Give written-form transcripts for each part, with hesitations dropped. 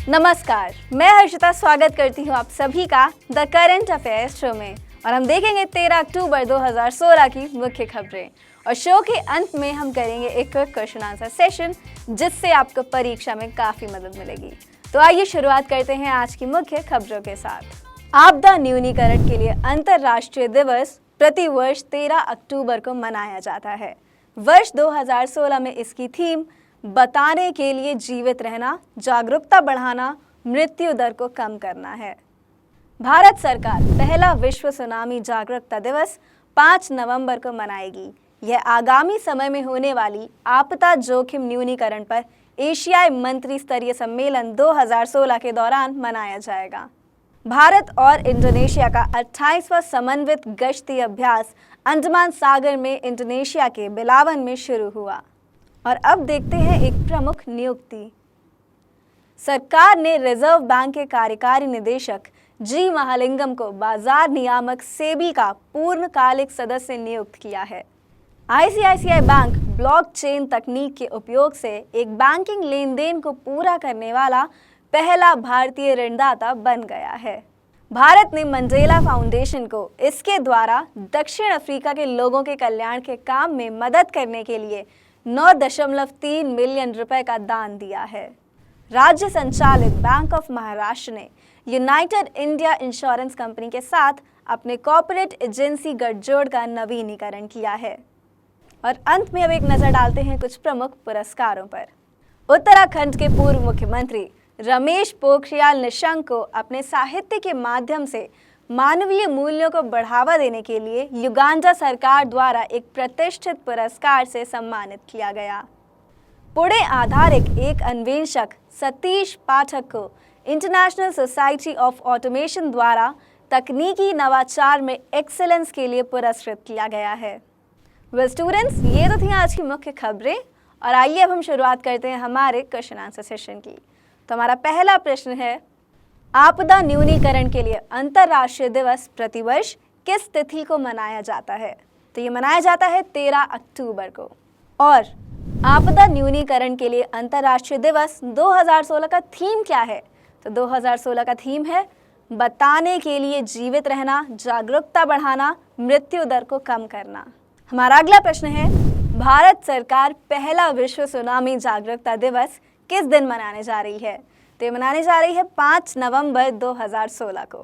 नमस्कार, मैं हर्षिता स्वागत करती हूँ आप सभी का द करंट अफेयर्स शो में। और हम देखेंगे 13 अक्टूबर 2016 की मुख्य खबरें। और शो के अंत में हम करेंगे एक क्विक क्वेश्चन आंसर सेशन, जिससे आपको परीक्षा में काफ़ी मदद मिलेगी। तो आइए शुरुआत करते हैं आज की मुख्य खबरों के साथ। आपदा न्यूनीकरण के लिए अंतर्राष्ट्रीय दिवस प्रतिवर्ष 13 अक्टूबर को मनाया जाता है। वर्ष 2016 में इसकी थीम बताने के लिए जीवित रहना, जागरूकता बढ़ाना, मृत्यु दर को कम करना है। भारत सरकार पहला विश्व सुनामी जागरूकता दिवस 5 नवंबर को मनाएगी। यह आगामी समय में होने वाली आपदा जोखिम न्यूनीकरण पर एशियाई मंत्री स्तरीय सम्मेलन 2016 के दौरान मनाया जाएगा। भारत और इंडोनेशिया का 28वां समन्वित गश्ती अभ्यास अंडमान सागर में इंडोनेशिया के बिलावन में शुरू हुआ। और अब देखते हैं एक प्रमुख नियुक्ति। सरकार ने रिजर्व बैंक के कार्यकारी निदेशक जी महालिंगम को बाजार नियामक सेबी का पूर्णकालिक सदस्य नियुक्त किया है। आईसीआईसीआई बैंक ब्लॉकचेन तकनीक के उपयोग से एक बैंकिंग लेन देन को पूरा करने वाला पहला भारतीय ऋणदाता बन गया है। भारत ने मंडेला फाउंडेशन को इसके द्वारा दक्षिण अफ्रीका के लोगों के कल्याण के काम में मदद करने के लिए 9.3 मिलियन रुपए का दान दिया है। राज्य संचालित बैंक ऑफ महाराष्ट्र ने यूनाइटेड इंडिया इंश्योरेंस कंपनी के साथ अपने कॉर्पोरेट एजेंसी गठजोड़ का नवीनीकरण किया है। और अंत में अब एक नजर डालते हैं कुछ प्रमुख पुरस्कारों पर। उत्तराखंड के पूर्व मुख्यमंत्री रमेश पोखरियाल निशंक को अपने साहित्य के माध्यम से मानवीय मूल्यों को बढ़ावा देने के लिए युगांडा सरकार द्वारा एक प्रतिष्ठित पुरस्कार से सम्मानित किया गया। पुणे आधारित एक अन्वेषक सतीश पाठक को इंटरनेशनल सोसाइटी ऑफ ऑटोमेशन द्वारा तकनीकी नवाचार में एक्सेलेंस के लिए पुरस्कृत किया गया है। वेल स्टूडेंट्स, ये तो थी आज की मुख्य खबरें। और आइए अब हम शुरुआत करते हैं हमारे क्वेश्चन आंसर सेशन की। तो हमारा पहला प्रश्न है, आपदा न्यूनीकरण के लिए अंतर्राष्ट्रीय दिवस प्रतिवर्ष किस तिथि को मनाया जाता है? तो ये मनाया जाता है 13 अक्टूबर को। और आपदा न्यूनीकरण के लिए अंतर्राष्ट्रीय दिवस 2016 का थीम क्या है? तो 2016 का थीम है बताने के लिए जीवित रहना, जागरूकता बढ़ाना, मृत्यु दर को कम करना। हमारा अगला प्रश्न है, भारत सरकार पहला विश्व सुनामी जागरूकता दिवस किस दिन मनाने जा रही है? तो ये मनाने जा रही है 5 नवंबर 2016 को।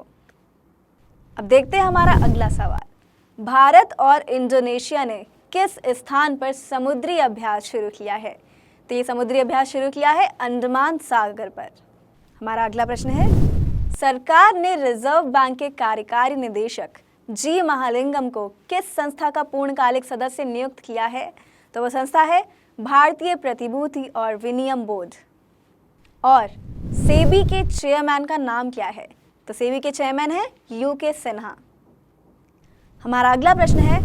अब देखते हैं हमारा अगला सवाल। भारत और इंडोनेशिया ने किस स्थान पर समुद्री अभ्यास शुरू किया है? तो ये समुद्री अभ्यास शुरू किया है अंडमान सागर पर। हमारा अगला प्रश्न है, सरकार ने रिजर्व बैंक के कार्यकारी निदेशक जी महालिंगम को किस संस्था का पूर्णकालिक सदस्य नियुक्त किया है? तो वह संस्था है भारतीय प्रतिभूति और विनिमय बोर्ड। और सेबी के चेयरमैन का नाम क्या है? तो सेबी के चेयरमैन है यूके सिन्हा। हमारा अगला प्रश्न है,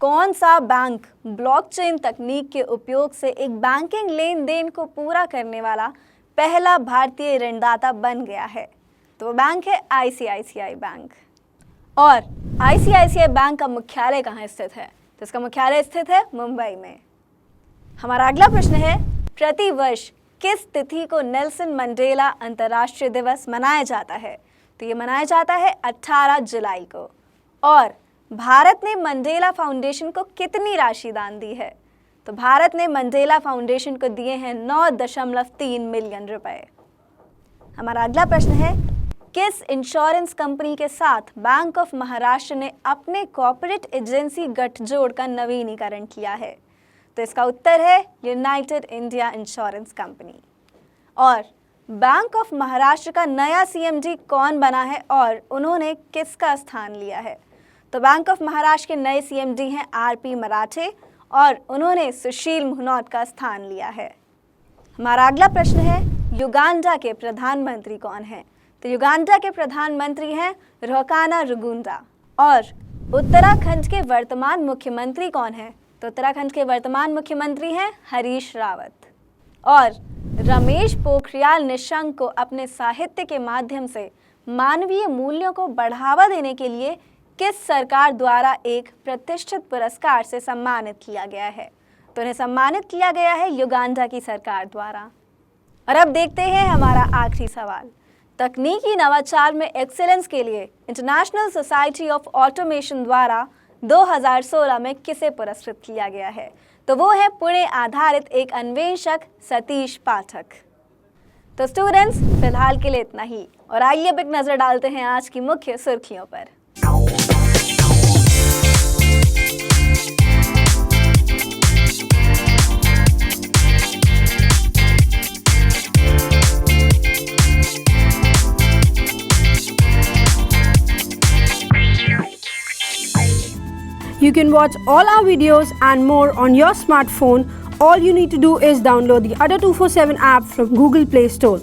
कौन सा बैंक ब्लॉकचेन तकनीक के उपयोग से एक बैंकिंग लेन देन को पूरा करने वाला पहला भारतीय ऋणदाता बन गया है? तो वो बैंक है आईसीआईसीआई बैंक। और आईसीआईसीआई बैंक का मुख्यालय कहाँ स्थित है? तो इसका मुख्यालय स्थित है मुंबई में। हमारा अगला प्रश्न है, प्रतिवर्ष किस तिथि को नेल्सन मंडेला अंतर्राष्ट्रीय दिवस मनाया जाता है? तो ये मनाया जाता है 18 जुलाई को। और भारत ने मंडेला फाउंडेशन को कितनी राशि दान दी है? तो भारत ने मंडेला फाउंडेशन को दिए हैं 9.3 मिलियन रुपए। हमारा अगला प्रश्न है, किस इंश्योरेंस कंपनी के साथ बैंक ऑफ महाराष्ट्र ने अपने कॉर्पोरेट एजेंसी गठजोड़ का नवीनीकरण किया है? तो इसका उत्तर है यूनाइटेड इंडिया इंश्योरेंस कंपनी। और बैंक ऑफ महाराष्ट्र का नया सीएमडी कौन बना है और उन्होंने किसका स्थान लिया है? तो बैंक ऑफ महाराष्ट्र के नए सीएमडी हैं आरपी मराठे और उन्होंने सुशील मुहनोट का स्थान लिया है। हमारा अगला प्रश्न है, युगांडा के प्रधानमंत्री कौन हैं? तो युगांडा के प्रधानमंत्री हैं रोहकाना रुगुंडा। और उत्तराखंड के वर्तमान मुख्यमंत्री कौन हैं? तो उत्तराखंड के वर्तमान मुख्यमंत्री हैं हरीश रावत। और रमेश पोखरियाल निशंक को अपने साहित्य के माध्यम से मानवीय मूल्यों को बढ़ावा देने के लिए किस सरकार द्वारा एक प्रतिष्ठित पुरस्कार से सम्मानित किया गया है? तो उन्हें सम्मानित किया गया है युगांडा की सरकार द्वारा। और अब देखते हैं हमारा आखिरी सवाल। तकनीकी नवाचार में एक्सेलेंस के लिए इंटरनेशनल सोसाइटी ऑफ ऑटोमेशन द्वारा 2016 में किसे पुरस्कृत किया गया है? तो वो है पुणे आधारित एक अन्वेषक सतीश पाठक। तो स्टूडेंट्स, फिलहाल के लिए इतना ही, और आइए अब एक नजर डालते हैं आज की मुख्य सुर्खियों पर। You can watch all our videos and more on your smartphone. All you need to do is download the Adda 247 app from Google Play Store.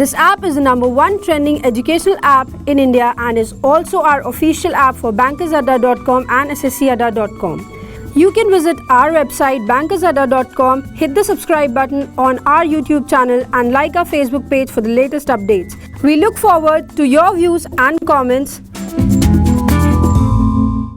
This app is the #1 trending educational app in India and is also our official app for bankersadda.com and sscadda.com. You can visit our website bankersadda.com, hit the subscribe button on our YouTube channel and like our Facebook page for the latest updates. We look forward to your views and comments.